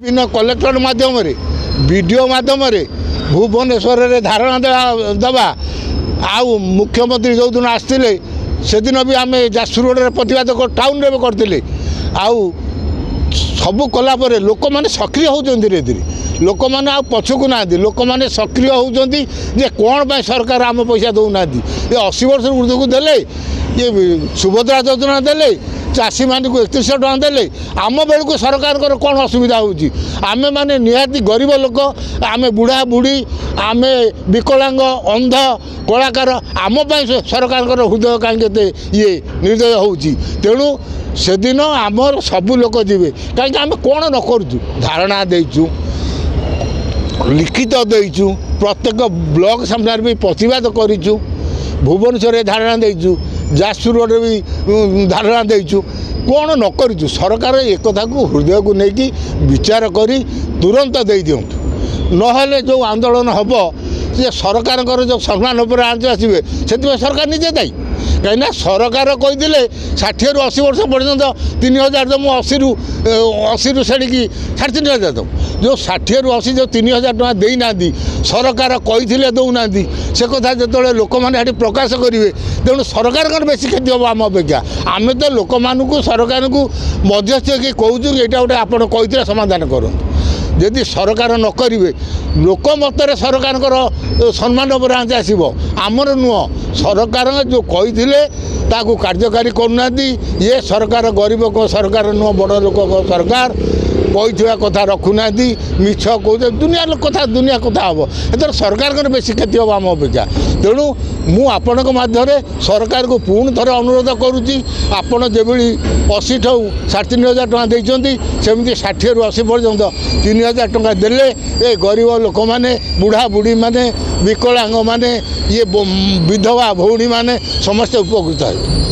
विभिन्न कलेक्टर माध्यम वीडियो माध्यम भुवनेश्वर धारणा दबा आउ मुख्यमंत्री जो दिन आसते से दिन भी आम जाजपुर रोड प्रतिवाद टाउन रे करते आउ सबू कलापर लोक मैंने सक्रिय होती धीरे धीरे लोक मैंने आ पछकू ना लोक मैंने सक्रिय होती कौन पर सरकार आम पैसा दौना ये 80 वर्ष ऊर्ध्व को देले ये सुभद्रा योजना देले चाषी मान को 3100 टଙ୍କା देले आम बेलू सरकार कौन असुविधा होची आमे माने निहाती गरीब लोक आमे बुढ़ा बुढ़ी आमे विकलांग अंध कलाकार आम सरकार हृदय कहीं ये निर्दय होची तेणु से दिन आमर सबू लोक जीवे कहीं आम कौन न करूँ धारणा देचु लिखित देचु प्रत्येक ब्लॉक सामने भी प्रतिवाद करूँ भुवनेश्वर धारणा देचु जाजपुर रोड भी धारणा देचु कौन न करूँ सरकार एक कथा को हृदय को लेकिन विचार करी तुरंत दे दिंतु नहले जो आंदोलन हम से सरकार जो सम्मान उपर आंच आसवे से सरकार निजे दायी कहीं सरकार कही 60 ରୁ 80 वर्ष पर्यंत 3000 दम 80 ରୁ सेड़ी 3500 दम जो 60 ରୁ 80 जो 3000 टଙ୍କା देना सरकार कही दौना से कथा जो लोक मैंने प्रकाश करेंगे तेणु सरकार बेसी क्षति हम आम अपेक्षा आम तो लोक मानू सरकार को मध्यस्थ कि कौचु यहाँ गोटे आपड़ कही समाधान करूँ यदि सरकार न करेंगे लोक मतरे सरकार सम्मान उपर आंच आसो आमर नुह सरकार जो कही ताकू कार्यकारी करना ये सरकार गरीब को सरकार नुह बड़ लोक को सरकार कही कथा रखुना मिछ कह दुनिया कथा दुनिया कथा हम एथर सरकार बेसी क्षति हम आम अपेक्षा तेणु मुझे माध्यम सरकार को पुणी थे अनुरोध करुच्ची आपड़ जो 80 ଠୁ 3500 ଟଙ୍କା देते सेमती 60 ରୁ 80 पर्यंत 3000 ଟଙ୍କା देले ए गरीब लोक मैंने बुढ़ा बुढ़ी माने विकलांग माने ये विधवा भौणी माने समस्त उपकृत है।